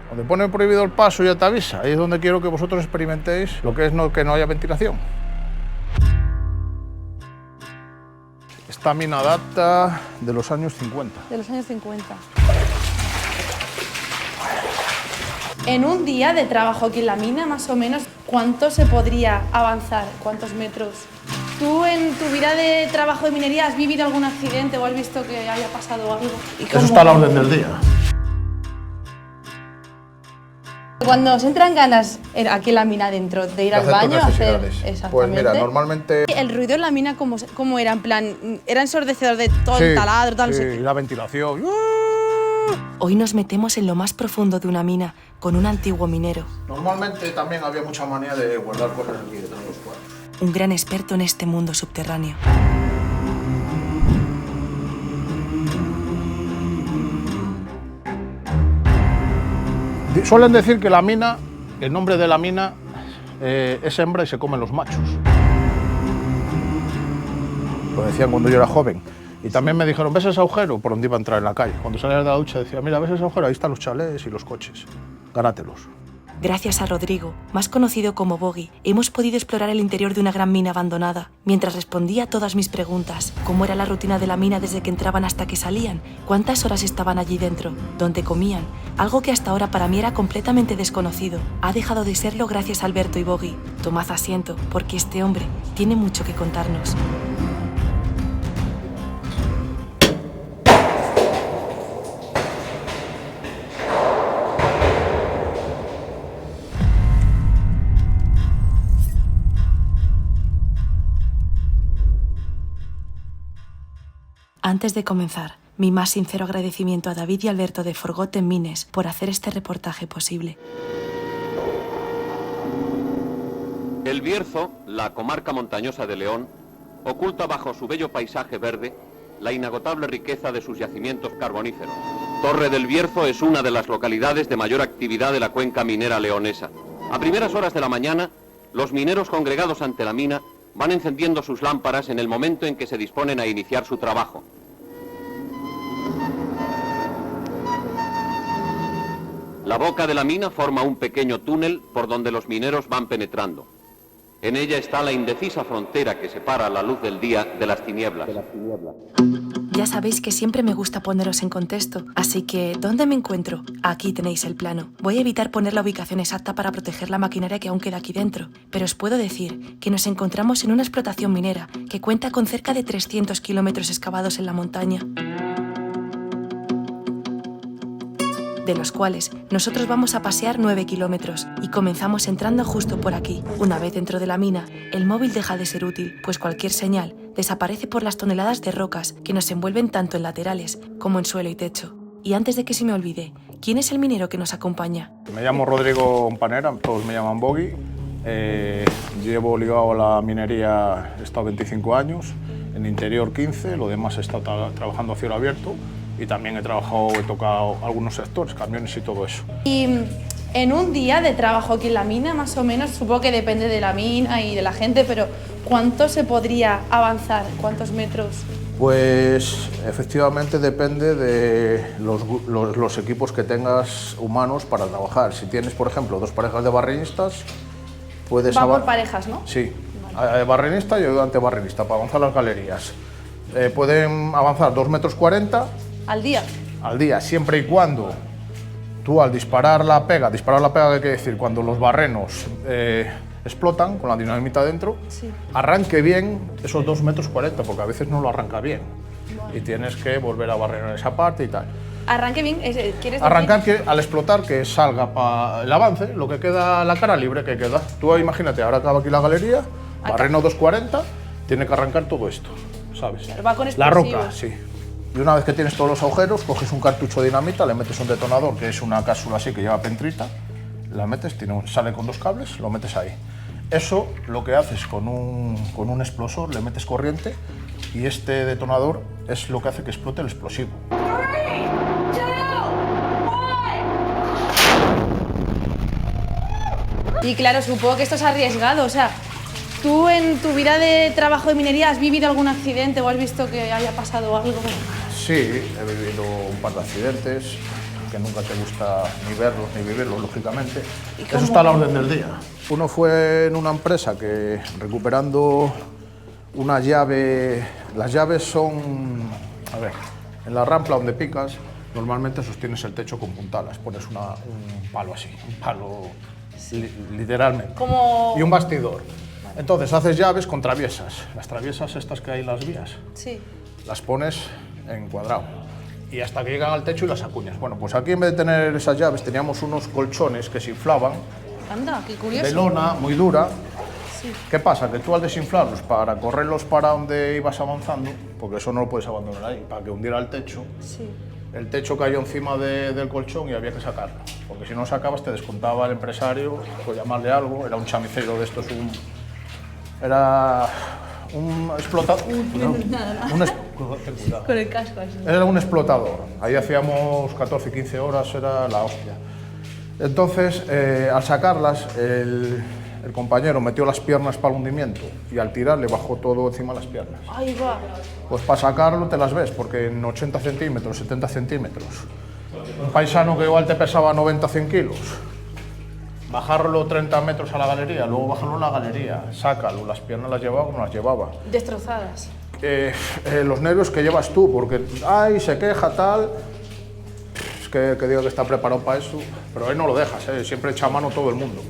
Donde pone prohibido el paso ya te avisa. Ahí es donde quiero que vosotros experimentéis lo que es que no haya ventilación. Esta mina data de los años 50. De los años 50. En un día de trabajo aquí en la mina, más o menos, ¿cuánto se podría avanzar? ¿Cuántos metros? ¿Tú en tu vida de trabajo de minería has vivido algún accidente o has visto que haya pasado algo? Eso está a la orden del día. Cuando os entran ganas aquí en la mina dentro de ir al baño a hacer... Exactamente. Pues mira, normalmente... ¿El ruido en la mina cómo era? En plan, ¿era ensordecedor de todo el taladro? Tal, sí, no sé qué? La ventilación. Hoy nos metemos en lo más profundo de una mina con un antiguo minero. Normalmente también había mucha manía de guardar cosas aquí detrás de los cuadros. Un gran experto en este mundo subterráneo. Suelen decir que la mina, el nombre de la mina es hembra y se comen los machos. Lo decían cuando yo era joven. Y también me dijeron, ¿ves ese agujero? Por donde iba a entrar en la calle. Cuando salía de la ducha decía, mira, ¿ves ese agujero? Ahí están los chalés y los coches. Gánatelos. Gracias a Rodrigo, más conocido como Boggy, hemos podido explorar el interior de una gran mina abandonada, mientras respondía a todas mis preguntas. ¿Cómo era la rutina de la mina desde que entraban hasta que salían? ¿Cuántas horas estaban allí dentro? ¿Dónde comían? Algo que hasta ahora para mí era completamente desconocido. Ha dejado de serlo gracias a Alberto y Boggy. Tomad asiento, porque este hombre tiene mucho que contarnos. Antes de comenzar, mi más sincero agradecimiento a David y Alberto de Forgotten Mines por hacer este reportaje posible. El Bierzo, la comarca montañosa de León, oculta bajo su bello paisaje verde la inagotable riqueza de sus yacimientos carboníferos. Torre del Bierzo es una de las localidades de mayor actividad de la cuenca minera leonesa. A primeras horas de la mañana, los mineros congregados ante la mina van encendiendo sus lámparas en el momento en que se disponen a iniciar su trabajo. La boca de la mina forma un pequeño túnel por donde los mineros van penetrando. En ella está la indecisa frontera que separa la luz del día de las tinieblas. Ya sabéis que siempre me gusta poneros en contexto, así que ¿dónde me encuentro? Aquí tenéis el plano. Voy a evitar poner la ubicación exacta para proteger la maquinaria que aún queda aquí dentro, pero os puedo decir que nos encontramos en una explotación minera que cuenta con cerca de 300 kilómetros excavados en la montaña, de los cuales nosotros vamos a pasear 9 kilómetros y comenzamos entrando justo por aquí. Una vez dentro de la mina, el móvil deja de ser útil, pues cualquier señal desaparece por las toneladas de rocas que nos envuelven tanto en laterales como en suelo y techo. Y antes de que se me olvide, ¿quién es el minero que nos acompaña? Me llamo Rodrigo Panera, todos me llaman Boggy. Llevo ligado a la minería, he estado 25 años, en interior 15, lo demás he estado trabajando a cielo abierto. Y también he tocado algunos sectores, camiones y todo eso. Y en un día de trabajo aquí en la mina, más o menos, supongo que depende de la mina y de la gente, pero ¿cuánto se podría avanzar? ¿Cuántos metros? Pues efectivamente depende de los equipos que tengas humanos para trabajar. Si tienes, por ejemplo, 2 parejas de barrenistas, puedes avanzar. Va por parejas, ¿no? Sí, vale. Barrenista y ayudante barrenista, para avanzar las galerías. Pueden avanzar 2,40 metros. ¿Al día? Al día, siempre y cuando tú al disparar la pega que quiere decir cuando los barrenos explotan con la dinamita dentro, sí, arranque bien esos 2,40 metros, porque a veces no lo arranca bien. Vale. Y tienes que volver a barrer en esa parte y tal. ¿Arranque bien? ¿Quieres decir? Arrancar que al explotar que salga para el avance, lo que queda, la cara libre que queda. Tú imagínate, ahora acaba aquí la galería, barreno 2,40, tiene que arrancar todo esto, ¿sabes? Va con la roca, sí. Y una vez que tienes todos los agujeros, coges un cartucho de dinamita, le metes un detonador, que es una cápsula así que lleva pentrita, la metes, sale con 2 cables, lo metes ahí. Eso lo que haces con un explosor, le metes corriente y este detonador es lo que hace que explote el explosivo. Y claro, supongo que esto es arriesgado, o sea, ¿tú en tu vida de trabajo de minería has vivido algún accidente o has visto que haya pasado algo? Sí, he vivido un par de accidentes. que nunca te gusta ni verlos ni vivirlos, lógicamente. ¿Y Eso cómo? está a la orden del día. Uno fue en una empresa que, recuperando una llave, las llaves son, a ver, en la rampla donde picas, normalmente sostienes el techo con puntalas, pones un palo así, un palo literalmente, Como... y un bastidor. Entonces haces llaves con traviesas, las traviesas estas que hay en las vías, Sí. las pones en cuadrado y hasta que llegan al techo y las acuñas. Bueno, pues aquí en vez de tener esas llaves teníamos unos colchones que se inflaban, Anda, qué curioso. de lona, muy dura. Sí. ¿Qué pasa? Que tú al desinflarlos para correrlos para donde ibas avanzando, porque eso no lo puedes abandonar ahí, para que hundiera el techo cayó encima del colchón y había que sacarlo, porque si no sacabas te descontaba el empresario, por llamarle algo, era un chamisero de estos, era un explotador, Con el casco así. era un explotador, ahí hacíamos 14, 15 horas, era la hostia. Entonces, al sacarlas, el compañero metió las piernas para el hundimiento y al tirar le bajó todo encima de las piernas. Ahí va. Pues para sacarlo te las ves, porque en 80 centímetros, 70 centímetros, un paisano que igual te pesaba 90, 100 kilos, bajarlo 30 metros a la galería, luego bajarlo a la galería, sácalo, las piernas las llevaba como las llevaba. Destrozadas. Los nervios que llevas tú, porque, ay, se queja, tal, es que digo que está preparado para eso, pero él no lo dejas, siempre echa mano todo el mundo.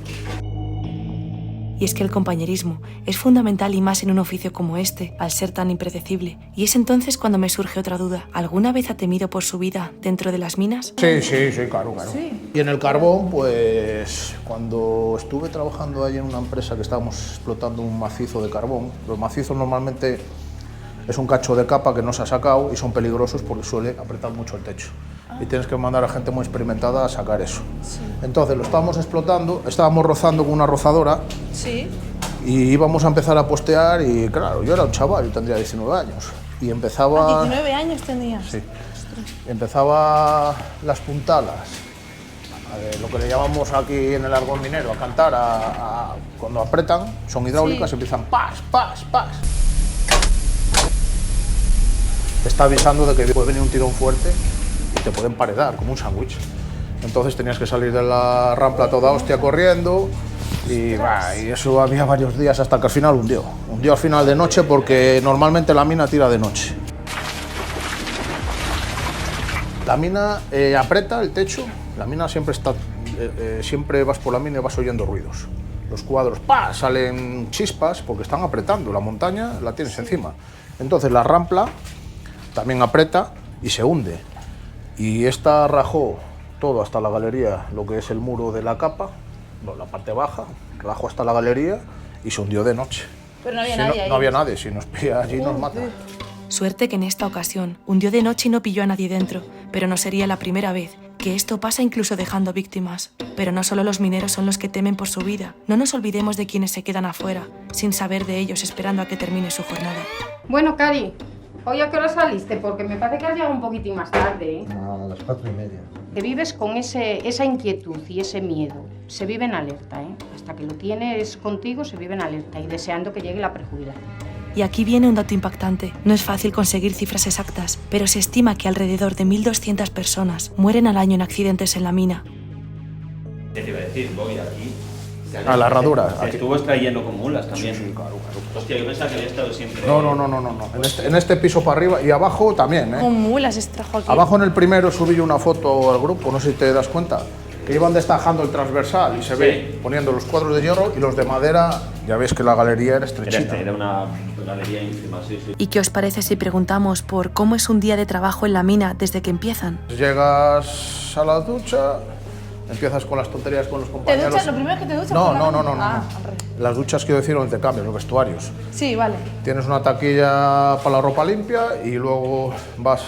Y es que el compañerismo es fundamental y más en un oficio como este, al ser tan impredecible. Y es entonces cuando me surge otra duda. ¿Alguna vez ha temido por su vida dentro de las minas? Sí, claro. Sí. Y en el carbón, pues cuando estuve trabajando allí en una empresa que estábamos explotando un macizo de carbón, los macizos normalmente es un cacho de capa que no se ha sacado y son peligrosos porque suele apretar mucho el techo. Y tienes que mandar a gente muy experimentada a sacar eso. Sí. Entonces lo estábamos explotando, estábamos rozando con una rozadora Sí. y íbamos a empezar a postear y claro, yo era un chaval, yo tendría 19 años y empezaba... 19 años tenías. Sí. Empezaba las puntalas, lo que le llamamos aquí en el argot minero, a cantar, cuando apretan, son hidráulicas, Sí. empiezan pas, pas, pas. Te está avisando de que puede venir un tirón fuerte y te puede emparedar, como un sándwich. Entonces tenías que salir de la rampla toda hostia corriendo y eso había varios días hasta que al final hundió. Hundió al final de noche porque normalmente la mina tira de noche. La mina aprieta el techo, la mina siempre está, siempre vas por la mina y vas oyendo ruidos. Los cuadros salen chispas porque están apretando, la montaña la tienes encima. Entonces la rampla también aprieta y se hunde. Y esta rajó todo hasta la galería, lo que es el muro de la capa, la parte baja, rajó hasta la galería y se hundió de noche. Pero no había Si nadie ahí. no había nadie, si nos pilla allí nos mata. Suerte que en esta ocasión hundió de noche y no pilló a nadie dentro, pero no sería la primera vez, que esto pasa incluso dejando víctimas. Pero no solo los mineros son los que temen por su vida, no nos olvidemos de quienes se quedan afuera, sin saber de ellos esperando a que termine su jornada. Bueno, Cari, ¿hoy a qué hora saliste? Porque me parece que has llegado un poquitín más tarde, ¿eh? A las 4:30. Te vives con esa inquietud y ese miedo. Se vive en alerta, ¿eh? Hasta que lo tienes contigo, se vive en alerta y deseando que llegue la prejubilación. Y aquí viene un dato impactante. No es fácil conseguir cifras exactas, pero se estima que alrededor de 1.200 personas mueren al año en accidentes en la mina. ¿Qué te iba a decir? Voy aquí. A la herradura. Se estuvo extrayendo con mulas también. Sí, claro. Hostia, yo pensaba que había estado siempre... No. En este piso para arriba y abajo también, ¿eh? Con mulas se trajo aquí. Abajo en el primero subí yo una foto al grupo, no sé si te das cuenta, que iban destajando el transversal y se ve poniendo los cuadros de hierro y los de madera, ya ves que la galería era estrechita. Era una galería ínfima, sí. ¿Y qué os parece si preguntamos por cómo es un día de trabajo en la mina desde que empiezan? Llegas a la ducha, empiezas con las tonterías con los ¿Te compañeros. duchas? ¿Lo primero que te duchas? No. por la mañana? Ah, al revés. Las duchas quiero decir, donde te cambias, los vestuarios. Sí, vale. Tienes una taquilla para la ropa limpia y luego vas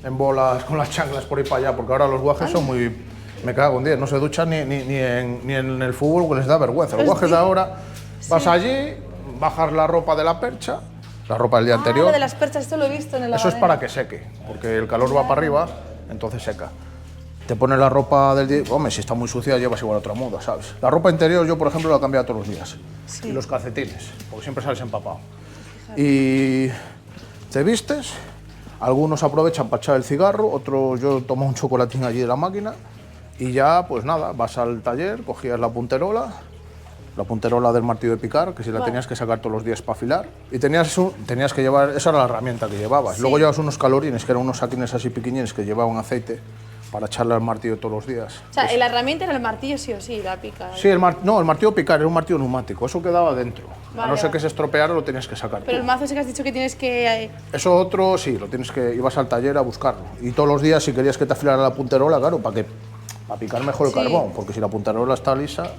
en bolas con las chanclas por ahí para allá, porque ahora los guajes son muy... Me cago en 10, no se duchan ni en el fútbol, porque les da vergüenza. Los guajes de ahora, vas allí, bajas la ropa de la percha, la ropa del día anterior. Lo de las perchas, esto lo he visto en el Eso es para que seque, porque el calor va para arriba, entonces seca. Te pones la ropa del día, hombre, si está muy sucia llevas igual otra muda, ¿sabes? La ropa interior yo, por ejemplo, la cambio todos los días. Sí. Y los calcetines, porque siempre sales empapado. Y te vistes, Algunos aprovechan para echar el cigarro, otros yo tomo un chocolatín allí de la máquina y ya, pues nada, vas al taller, cogías la punterola del martillo de picar, que si la tenías que sacar todos los días para afilar, y tenías que llevar, esa era la herramienta que llevabas. Luego llevas unos calorines, que eran unos saquines así pequeñines que llevaban aceite para echarle al martillo todos los días. O sea, la herramienta era el martillo sí o sí, la pica. Sí, el martillo de picar era un martillo neumático, eso quedaba dentro. A no ser que se estropeara, lo tenías que sacar Pero tú. el mazo ese que has dicho que tienes que... Eso otro, sí, lo tienes que... Ibas al taller a buscarlo. Y todos los días, si querías que te afilara la punterola, claro, para picar mejor el carbón, porque si la punterola está lisa,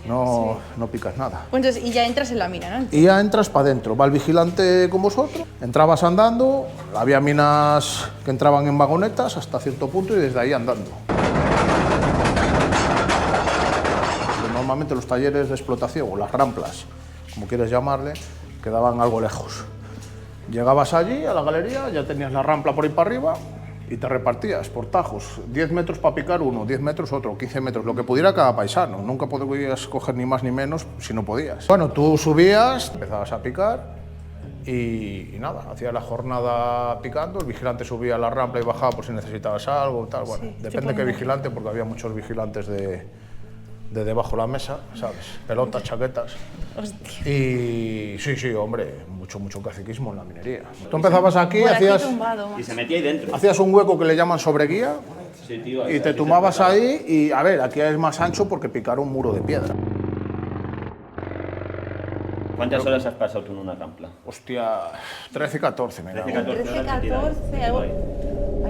no picas nada. Pues entonces, y ya entras en la mina, ¿no? Y ya entras para adentro. Va el vigilante con vosotros, entrabas andando, había minas que entraban en vagonetas hasta cierto punto y desde ahí andando. Normalmente los talleres de explotación, o las ramplas, como quieres llamarle, quedaban algo lejos. Llegabas allí, a la galería, ya tenías la rampla por ahí para arriba y te repartías por tajos. 10 metros para picar uno, 10 metros otro, 15 metros, lo que pudiera cada paisano. Nunca podías coger ni más ni menos si no podías. Bueno, tú subías, empezabas a picar y nada, hacías la jornada picando, el vigilante subía a la rampla y bajaba por si necesitabas algo, tal. Bueno, depende de qué vigilante, porque había muchos vigilantes de debajo de la mesa, ¿sabes? Pelotas, chaquetas. Hostia. Y sí, hombre, mucho caciquismo en la minería. Tú empezabas aquí, Y se metía ahí dentro. hacías un hueco que le llaman sobreguía Sí, tío, y te tumbabas ahí y, a ver, aquí es más ancho porque picar un muro de piedra. ¿Cuántas horas has pasado tú en una rampla? Hostia, 13 y 14, mira. 13, 14 13, horas metido ahí. 14, algo.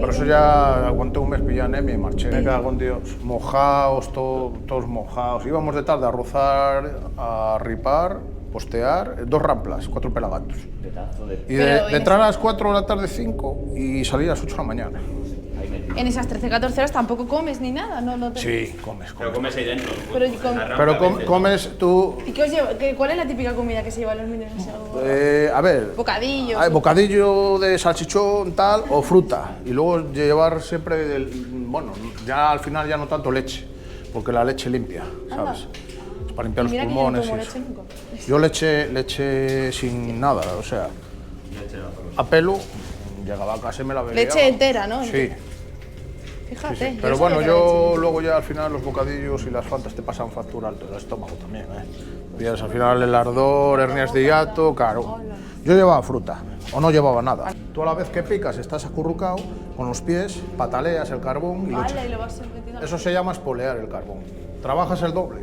Por eso ya aguanté un mes, pillé anemia y marché. Me cago en Dios. Mojados, todos mojados. Íbamos de tarde a rozar, a ripar, postear, 2 ramplas, 4 pelagatos. Y de entrar a las 4 de la tarde, 5 y salir a las 8 de la mañana. Ahí metido. En esas 13, 14 horas tampoco comes ni nada, ¿no? Sí, comes. Pero comes ahí dentro. Pero en la rampla Pero a veces. comes tú... ¿Y qué os lleva? ¿Cuál es la típica comida que se llevan los mineros? A ver, Bocadillo. hay bocadillo de salchichón, tal, o fruta. Y luego llevar siempre, bueno, ya al final ya no tanto leche, porque la leche limpia, ¿sabes? Es para limpiar los Mira que yo no pulmones tomo y eso. leche nunca. Yo leche sin nada, o sea, a pelo, llegaba a casa y me la bebía. Leche entera, ¿no? Sí. Fíjate. Pero no bueno, sabía que era yo leche. luego ya al final los bocadillos y las fantas te pasan factura alto, el estómago también, ¿eh? Pillas al final el ardor, hernias de hiato, claro. Yo llevaba fruta, o no llevaba nada. Tú a la vez que picas estás acurrucado, con los pies, pataleas el carbón y lo Hala, echas. y lo vas metiendo. Eso se llama espolear el carbón. Trabajas el doble.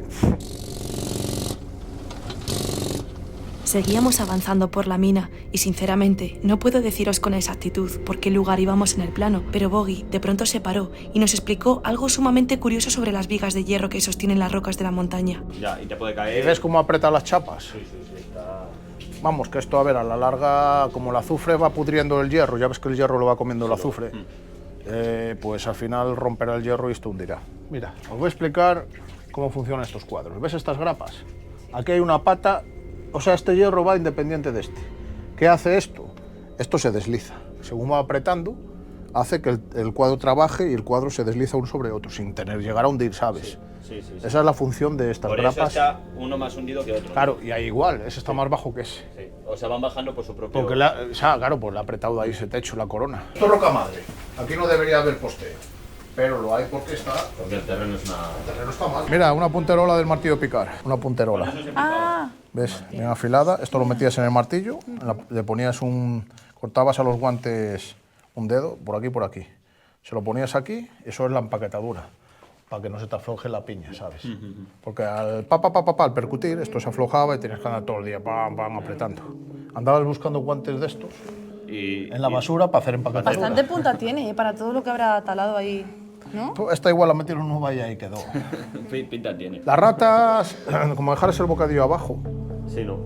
Seguíamos avanzando por la mina y sinceramente no puedo deciros con exactitud por qué lugar íbamos en el plano, pero Boggy de pronto se paró y nos explicó algo sumamente curioso sobre las vigas de hierro que sostienen las rocas de la montaña. Ya, y te puede ¿Y caer. ves cómo aprieta las chapas? Sí, está. Vamos, que esto, a ver, a la larga, como el azufre va pudriendo el hierro, ya ves que el hierro lo va comiendo el azufre, pues al final romperá el hierro y esto hundirá. Mira, os voy a explicar cómo funcionan estos cuadros. ¿Ves estas grapas? Aquí hay una pata, o sea, este hierro va independiente de este. ¿Qué hace esto? Esto se desliza. Según va apretando, hace que el cuadro trabaje y el cuadro se desliza uno sobre otro, sin llegar a hundir, ¿sabes? Sí. Esa es la función de estas Por grapas. eso está uno más hundido que otro. Claro, y ahí igual, ese está más bajo que ese. Sí. O sea, van bajando por su propio. Porque, o sea, claro, pues le ha apretado ahí ese techo, la corona. Esto es roca madre. Aquí no debería haber posteo, pero lo hay porque está... Porque el terreno es una. El terreno está mal. Mira, una punterola del martillo picar. Una punterola. Ah, ¿Ves? Bien afilada. Esto lo metías en el martillo, le ponías cortabas a los guantes un dedo, por aquí. Se lo ponías aquí, eso es la empaquetadura, para que no se te afloje la piña, ¿sabes? Porque al al percutir, esto se aflojaba y tenías que andar todo el día, pam, apretando. Andabas buscando guantes de estos en la basura para hacer empaquetadura. bastante punta tiene, para todo lo que habrá talado ahí, ¿no? Esta igual la metieron en un valle y quedó. Pinta tiene. Las ratas, como dejaras el bocadillo abajo. Sí, ¿no?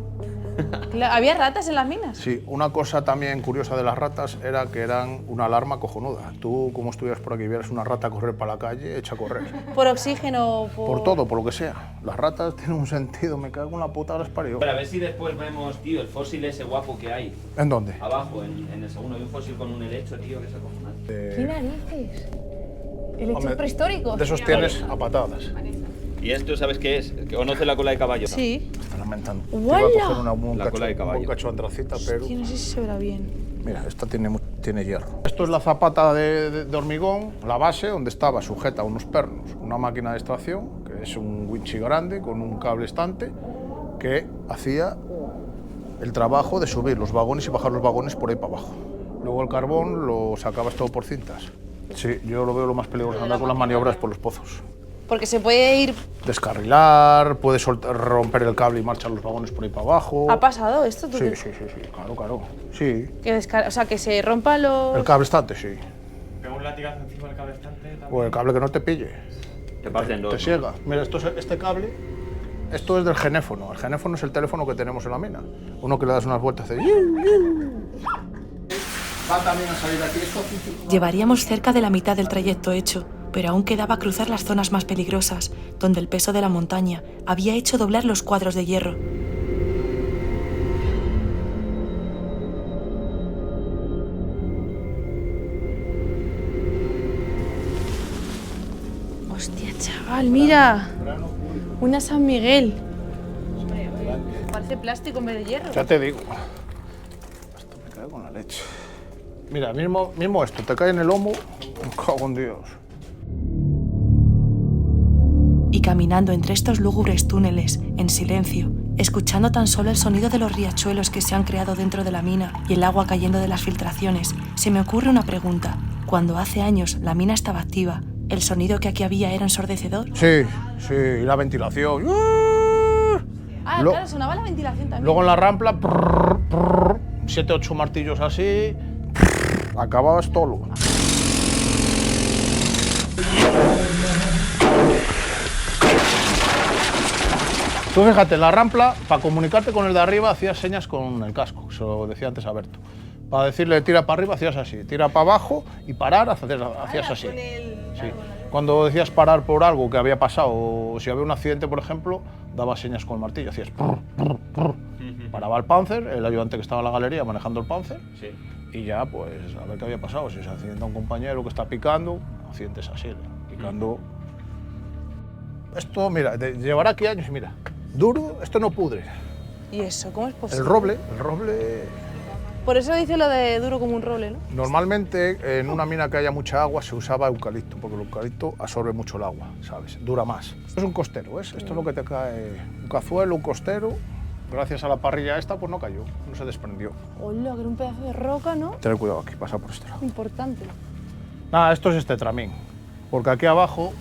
¿Había ratas en las minas? Sí, una cosa también curiosa de las ratas era que eran una alarma cojonuda. Tú, como estuvieras por aquí, vieras una rata correr para la calle, echa a correr. ¿Por oxígeno? Por todo, por lo que sea. Las ratas tienen un sentido, me cago en la puta, las parió. Pero a ver si después vemos, tío, el fósil ese guapo que hay. ¿En dónde? Abajo, en el segundo, hay un fósil con un helecho, tío, que es acojonante. ¿Qué narices? ¿Helechos Hombre, prehistóricos? De esos tienes a patadas. ¿Y esto sabes qué es? ¿Conoce la cola de caballo? Sí. Están lamentando. ¡Uala! Iba a coger un La cola de caballo. cacho de antracita, pero... Sí, no sé si se verá bien. Mira, esta tiene tiene hierro. Esto es la zapata de hormigón, la base donde estaba sujeta a unos pernos, una máquina de extracción, que es un winchi grande con un cable estante, que hacía el trabajo de subir los vagones y bajar los vagones por ahí para abajo. Luego el carbón lo sacabas todo por cintas. Sí, yo lo veo lo más peligroso, andar con las maniobras por los pozos. Porque se puede ir... Descarrilar, puedes romper el cable y marchar los vagones por ahí para abajo. ¿Ha pasado esto? Sí, claro, sí. O sea, que se rompan los... El cable estante, sí. Pega un latigazo encima del cable estante también. O el cable que no te pille. Te parten dos. Te ciega. Mira, este cable, esto es del genéfono. El genéfono es el teléfono que tenemos en la mina. Uno que le das unas vueltas de... Va también a salir aquí esto. Llevaríamos cerca de la mitad del trayecto hecho, pero aún quedaba cruzar las zonas más peligrosas, donde el peso de la montaña había hecho doblar los cuadros de hierro. Hostia, chaval, mira. Una San Miguel. Parece plástico en vez de hierro. Ya te digo. Esto me cae con la leche. Mira, mismo esto, te cae en el lomo, me cago en Dios. Y caminando entre estos lúgubres túneles, en silencio, escuchando tan solo el sonido de los riachuelos que se han creado dentro de la mina y el agua cayendo de las filtraciones, se me ocurre una pregunta. Cuando hace años la mina estaba activa, ¿el sonido que aquí había era ensordecedor? Sí, y la ventilación. Ah, claro, sonaba la ventilación también. Luego en la rampla, 7, 8 martillos así, acababas todo. Tú fíjate, en la rampla, para comunicarte con el de arriba, hacías señas con el casco, se lo decía antes a Berto. Para decirle tira para arriba, hacías así, tira para abajo y parar, hacías así. Sí. Cuando decías parar por algo que había pasado, o si había un accidente, por ejemplo, dabas señas con el martillo, hacías paraba el Panzer, el ayudante que estaba en la galería manejando el Panzer, Sí. y ya, pues, a ver qué había pasado. Si se accidenta un compañero que está picando, accidentes así, picando. Esto, mira, llevará aquí años y mira, duro, esto no pudre. ¿Y eso? ¿Cómo es posible? El roble, Por eso dice lo de duro como un roble, ¿no? normalmente en una mina que haya mucha agua se usaba eucalipto, porque el eucalipto absorbe mucho el agua, ¿sabes? Dura más. Esto es un costero, ¿ves? Esto es lo que te cae, un cazuelo, un costero. Gracias a la parrilla esta, pues no cayó, no se desprendió. Hola, que era un pedazo de roca, ¿no? Tener cuidado aquí, pasa por este lado. Importante. Nada, esto es este tramín, porque aquí abajo,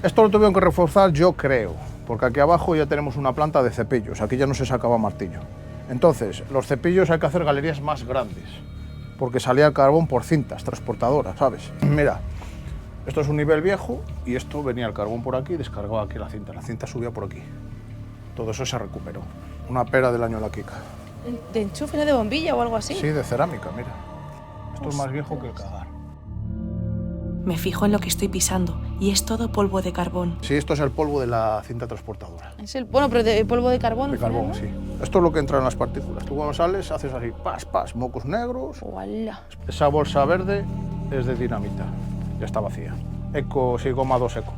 esto lo tuvieron que reforzar, yo creo, porque aquí abajo ya tenemos una planta de cepillos, aquí ya no se sacaba martillo. Entonces, los cepillos hay que hacer galerías más grandes, porque salía el carbón por cintas transportadoras, ¿sabes? Mira, esto es un nivel viejo y esto venía el carbón por aquí y descargaba aquí la cinta subía por aquí. Todo eso se recuperó. Una pera del año La Quica. ¿De enchufe, no de bombilla o algo así? Sí, de cerámica, mira. Esto es más viejo que el cagar. Me fijo en lo que estoy pisando y es todo polvo de carbón. Sí, esto es el polvo de la cinta transportadora. Es el, bueno, pero de polvo de carbón. De carbón, sí. Esto es lo que entra en las partículas. Tú cuando sales haces así, mocos negros. ¡Hola! Esa bolsa verde es de dinamita. Ya está vacía. Eco, sí, goma 2 eco.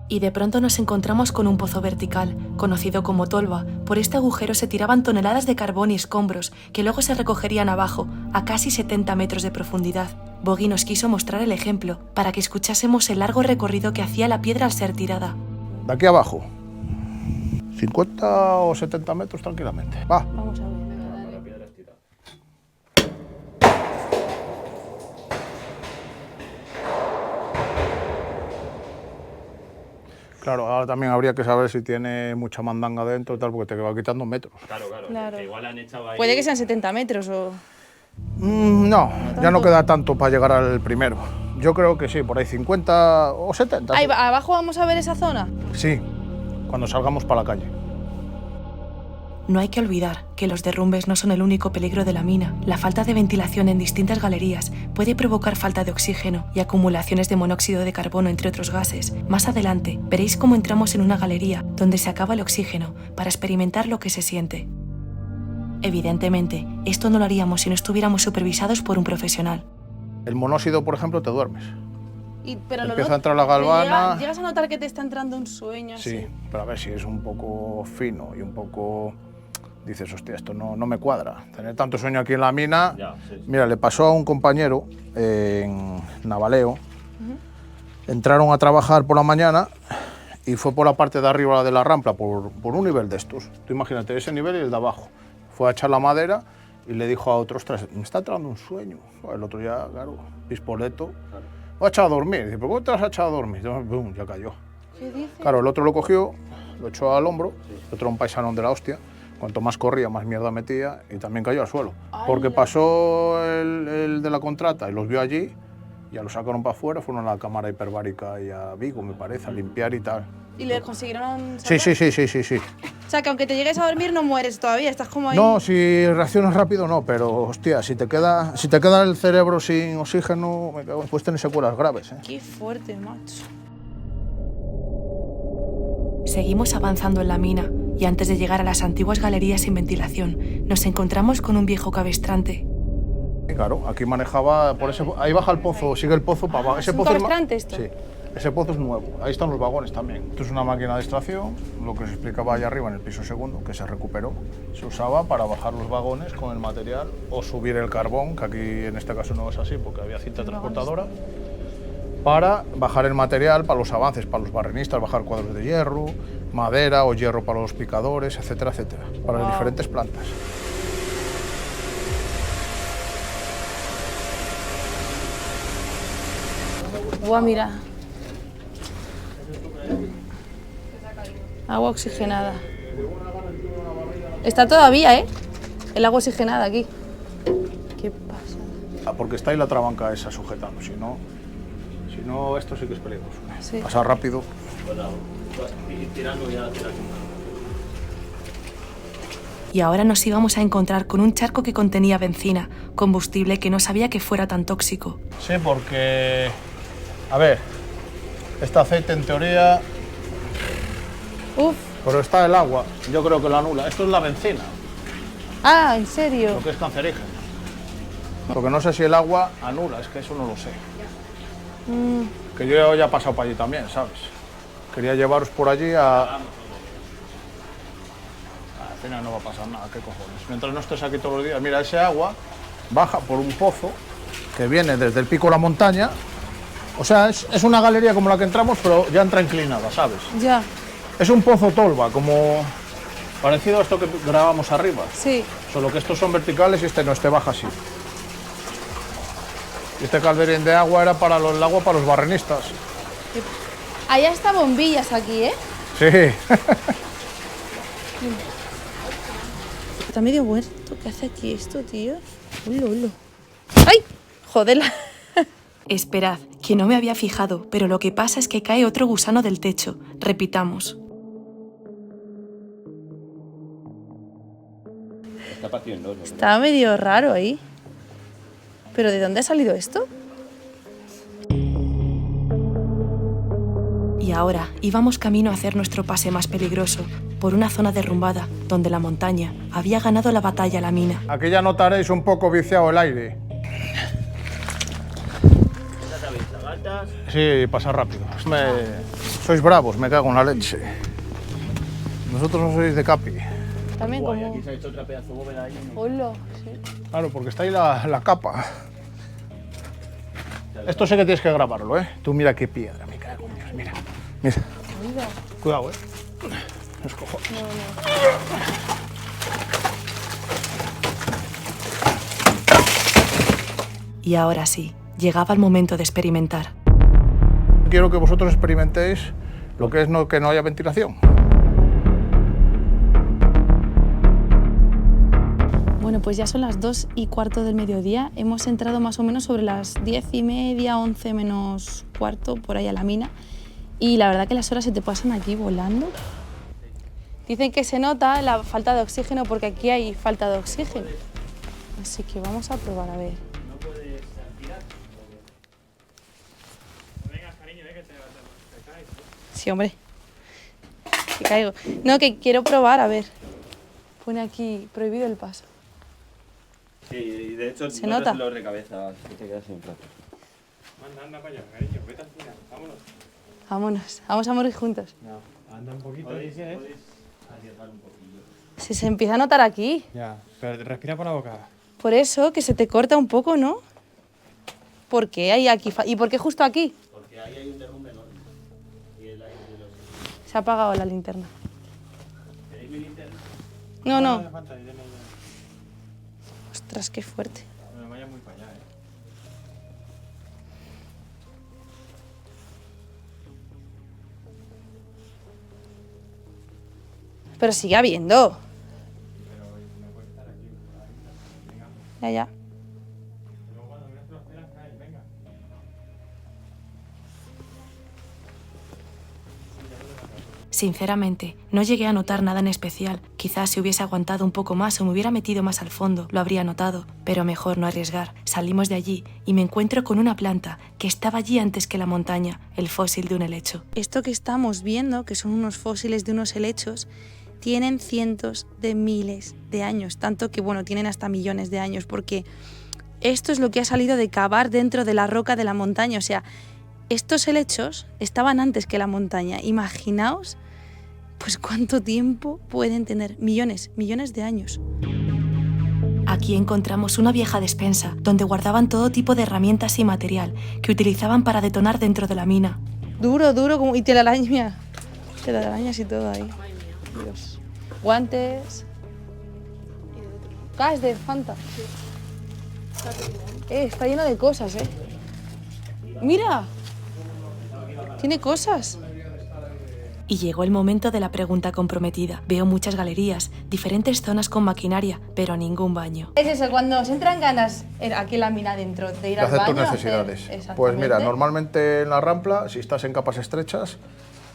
Y de pronto nos encontramos con un pozo vertical, conocido como tolva. Por este agujero se tiraban toneladas de carbón y escombros, que luego se recogerían abajo, a casi 70 metros de profundidad. Boggy nos quiso mostrar el ejemplo, para que escuchásemos el largo recorrido que hacía la piedra al ser tirada. De aquí abajo, 50 o 70 metros tranquilamente. Va. Vamos a ver. Claro, ahora también habría que saber si tiene mucha mandanga dentro y tal, porque te va quitando metros. Claro. Que igual han echado ahí... Puede que sean 70 metros o... No, ya no queda tanto para llegar al primero. Yo creo que sí, por ahí 50 o 70. Ahí, ¿abajo vamos a ver esa zona? Sí, cuando salgamos para la calle. No hay que olvidar que los derrumbes no son el único peligro de la mina. La falta de ventilación en distintas galerías puede provocar falta de oxígeno y acumulaciones de monóxido de carbono, entre otros gases. Más adelante veréis cómo entramos en una galería donde se acaba el oxígeno para experimentar lo que se siente. Evidentemente, esto no lo haríamos si no estuviéramos supervisados por un profesional. El monóxido, por ejemplo, te duermes. Pero Empieza a entrar la galvana. ¿Llegas a notar que te está entrando un sueño así? Sí, pero a ver si es un poco fino y un poco dices, hostia, esto no me cuadra. Tener tanto sueño aquí en la mina. Ya, sí, sí. Mira, le pasó a un compañero en Navaleo. Entraron a trabajar por la mañana y fue por la parte de arriba de la rampa, por un nivel de estos. Tú imagínate, ese nivel y el de abajo. Fue a echar la madera y le dijo a otros, ostras, me está entrando un sueño. El otro ya, claro, pispoleto. Voy a echar a dormir. Dice, ¿pero cómo te vas a echar a dormir? ¡Bum! Ya cayó. ¿Qué dices? Claro, el otro lo cogió, lo echó al hombro, el otro era un paisanón de la hostia. Cuanto más corría, más mierda metía y también cayó al suelo. Porque pasó el de la contrata y los vio allí, ya lo sacaron para afuera, fueron a la cámara hiperbárica y a Vigo, me parece, a limpiar y tal. ¿Y le consiguieron Sí, sacar? sí. O sea, que aunque te llegues a dormir no mueres todavía, estás como ahí... No, si reaccionas rápido no, pero hostia, si te queda el cerebro sin oxígeno, puedes tener secuelas graves. Qué fuerte, macho. Seguimos avanzando en la mina y antes de llegar a las antiguas galerías sin ventilación, nos encontramos con un viejo cabestrante. Y claro, aquí manejaba, ahí baja el pozo, sigue el pozo para abajo. ¿Es un cabestrante esto? Sí, ese pozo es nuevo, ahí están los vagones también. Esto es una máquina de extracción, lo que se explicaba allá arriba en el piso segundo, que se recuperó. Se usaba para bajar los vagones con el material o subir el carbón, que aquí en este caso no es así porque había cinta transportadora, para bajar el material para los avances, para los barrenistas, bajar cuadros de hierro, madera o hierro para los picadores, etcétera, etcétera, para las diferentes plantas. Buah, mira. Agua oxigenada. Está todavía, ¿eh? El agua oxigenada aquí. ¿Qué pasa? Porque está ahí la trabanca esa sujetando, si no esto sí que es peligroso. Sí. Pasa rápido. Tirando ya, tirando. Y ahora nos íbamos a encontrar con un charco que contenía benzina, combustible que no sabía que fuera tan tóxico. Sí, porque, a ver, este aceite en teoría, Uf. pero está el agua, yo creo que lo anula. Esto es la benzina, Ah, ¿en serio? lo que es cancerígeno. Lo que no sé si el agua anula, es que eso no lo sé. Que yo ya he pasado para allí también, ¿sabes? Quería llevaros por allí a... Al final no va a pasar nada, qué cojones. Mientras no estés aquí todos los días, mira, ese agua baja por un pozo que viene desde el pico de la montaña. O sea, es una galería como la que entramos, pero ya entra inclinada, ¿sabes? Ya, Es un pozo tolva, como parecido a esto que grabamos arriba. sí. Solo que estos son verticales y este no, este baja así. Y este calderín de agua era para el agua para los barrenistas. Hay hasta bombillas aquí, ¿eh? Sí. Está medio muerto. ¿Qué hace aquí esto, tío? Ulo. ¡Ay! Joder. Esperad, que no me había fijado, pero lo que pasa es que cae otro gusano del techo. Repitamos. Está partiendo. Está medio raro ahí. ¿Pero de dónde ha salido esto? Y ahora íbamos camino a hacer nuestro pase más peligroso, por una zona derrumbada, donde la montaña había ganado la batalla a la mina. Aquí ya notaréis un poco viciado el aire. Sí, pasa rápido. Sois bravos, me cago en la leche. Vosotros no sois de Capi. También como... Aquí se ha hecho otra pedazo de bóveda ahí. Hola, sí. Claro, porque está ahí la capa. Esto sé que tienes que grabarlo, ¿eh? Tú mira qué piedra, me cago en Dios, mira. Mira. Cuidado, ¿eh? Los cojones. Y ahora sí, llegaba el momento de experimentar. Quiero que vosotros experimentéis lo que es que no haya ventilación. Bueno, pues ya son las 2:15 del mediodía. Hemos entrado más o menos sobre las 10:30, 11 menos cuarto, por ahí a la mina. Y la verdad que las horas se te pasan aquí volando. Dicen que se nota la falta de oxígeno porque aquí hay falta de oxígeno. Así que vamos a probar a ver. Sí, hombre. Que caigo. No, que quiero probar, a ver. Pone aquí prohibido el paso. Sí, y de hecho ¿Se nota? los de cabeza, que te quedas sin plato. Anda para allá, cariño, vete al final, vámonos. Vámonos, vamos a morir juntos. No, anda un poquito. Podéis arriesgar un poquillo. Se empieza a notar aquí. Ya, pero respira por la boca. Por eso, que se te corta un poco, ¿no? ¿Por qué hay aquí? ¿Y por qué justo aquí? Porque ahí hay un derrumbe enorme. Y el aire de los... Se ha apagado la linterna. ¿Tenéis mi linterna? No, no. hace falta, ya. Ostras, qué fuerte. No vaya muy para allá, Pero sigue habiendo. Ya, ya. Sinceramente, no llegué a notar nada en especial. Quizás si hubiese aguantado un poco más o me hubiera metido más al fondo, lo habría notado, pero mejor no arriesgar. Salimos de allí y me encuentro con una planta que estaba allí antes que la montaña, el fósil de un helecho. Esto que estamos viendo, que son unos fósiles de unos helechos, tienen cientos de miles de años, tanto que, bueno, tienen hasta millones de años, porque esto es lo que ha salido de cavar dentro de la roca de la montaña. O sea, estos helechos estaban antes que la montaña. Imaginaos pues cuánto tiempo pueden tener, millones de años. Aquí encontramos una vieja despensa donde guardaban todo tipo de herramientas y material que utilizaban para detonar dentro de la mina. Duro, como... y telaraña. Telarañas y todo ahí. Dios. Guantes. Es de Fanta. Está lleno de cosas, Mira. Tiene cosas. Y llegó el momento de la pregunta comprometida. Veo muchas galerías, diferentes zonas con maquinaria, pero ningún baño. Es eso, cuando os entran ganas aquí en la mina dentro de ir De al hacer baño. tus necesidades. Exactamente. Pues mira, normalmente en la rampla, si estás en capas estrechas,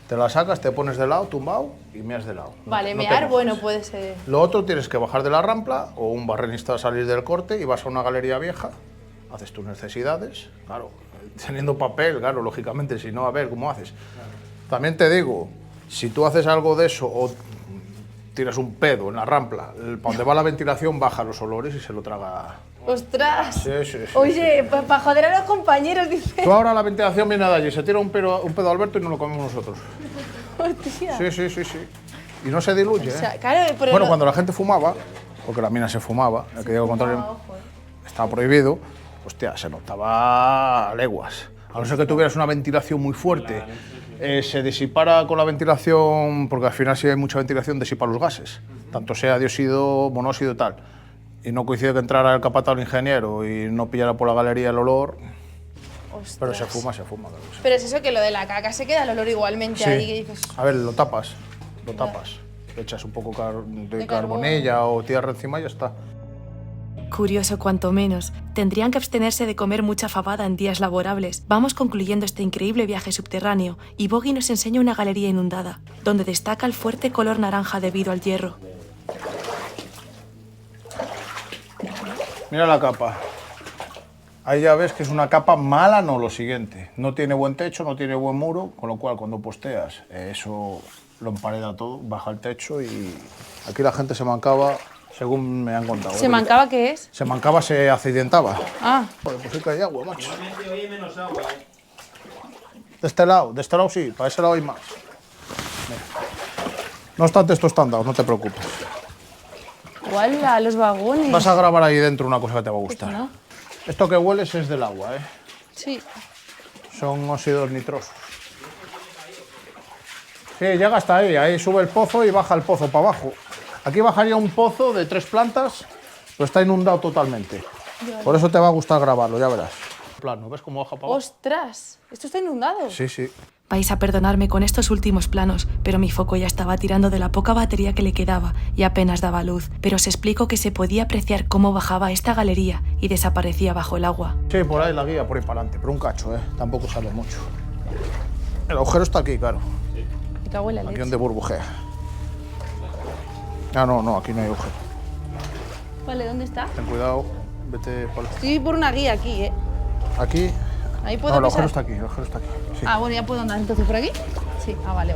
te la sacas, te pones de lado, tumbado y meas de lado. Vale, No te mear, mojas. bueno, puede ser. Lo otro tienes que bajar de la rampla o un barrenista salir del corte y vas a una galería vieja, haces tus necesidades, claro, teniendo papel, claro, lógicamente, si no, a ver cómo haces. También te digo, si tú haces algo de eso o tiras un pedo en la rampla, para donde va la ventilación baja los olores y se lo traga. ¡Ostras! Sí. Oye, para joder a los compañeros, dice. Tú ahora la ventilación viene de allí, se tira un pedo a Alberto y no lo comemos nosotros. Hostia. Sí. Y no se diluye, O sea, claro, pero Bueno, cuando la gente fumaba, porque la mina se fumaba, hay que digo lo contrario, estaba prohibido, hostia, se notaba a leguas. A no ser que tuvieras una ventilación muy fuerte, se disipara con la ventilación, porque al final si hay mucha ventilación disipa los gases, tanto sea dióxido, monóxido y tal. Y no coincide que entrara el capataz o el ingeniero y no pillara por la galería el olor, Ostras. pero se fuma. Claro. Pero es eso que lo de la caca se queda el olor igualmente ahí, que dices... A ver, lo tapas. Le echas un poco de carbonilla o tierra encima y ya está. Curioso cuanto menos. Tendrían que abstenerse de comer mucha fabada en días laborables. Vamos concluyendo este increíble viaje subterráneo y Boggy nos enseña una galería inundada, donde destaca el fuerte color naranja debido al hierro. Mira la capa. Ahí ya ves que es una capa mala, no lo siguiente. No tiene buen techo, no tiene buen muro, con lo cual cuando posteas eso lo empareda todo, baja el techo y aquí la gente se mancaba, según me han contado. ¿Se mancaba qué es? Se mancaba, se accidentaba. Ah. Joder, pues sí que hay agua, macho. Normalmente hoy hay menos agua, De este lado sí, para ese lado hay más. Mira. No obstante, esto está andado, no te preocupes. ¡Guala, los vagones! Vas a grabar ahí dentro una cosa que te va a gustar. ¿No? Esto que hueles es del agua, Sí. Son óxidos nitrosos. Sí, llega hasta ahí sube el pozo y baja el pozo para abajo. Aquí bajaría un pozo de 3 plantas, pero está inundado totalmente. Por eso te va a gustar grabarlo, ya verás. Plano, ¿ves cómo baja para abajo? ¡Ostras! ¿Esto está inundado? Sí. Vais a perdonarme con estos últimos planos, pero mi foco ya estaba tirando de la poca batería que le quedaba y apenas daba luz. Pero os explico que se podía apreciar cómo bajaba esta galería y desaparecía bajo el agua. Sí, por ahí la guía, por ahí para adelante, pero un cacho, tampoco sale mucho. El agujero está aquí, claro. Me cago en la Aquí leche. donde burbujea. Ah, no, aquí no hay agujero. Vale, ¿dónde está? Ten cuidado, vete por... Estoy por una guía aquí, Aquí... Ahí puedo No, el pisar. agujero está aquí, sí. Ah, bueno, ya puedo andar entonces por aquí. Sí, vale.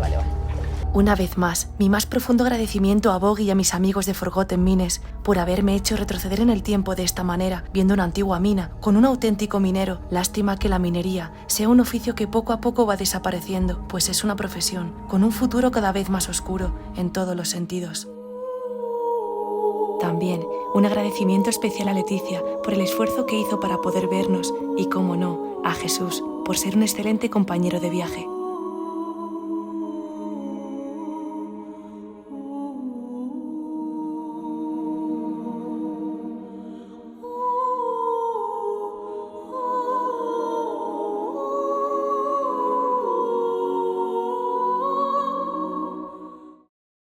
Una vez más, mi más profundo agradecimiento a Boggy y a mis amigos de Forgotten Mines por haberme hecho retroceder en el tiempo de esta manera, viendo una antigua mina, con un auténtico minero. Lástima que la minería sea un oficio que poco a poco va desapareciendo, pues es una profesión, con un futuro cada vez más oscuro en todos los sentidos. También un agradecimiento especial a Leticia por el esfuerzo que hizo para poder vernos y, cómo no, a Jesús por ser un excelente compañero de viaje.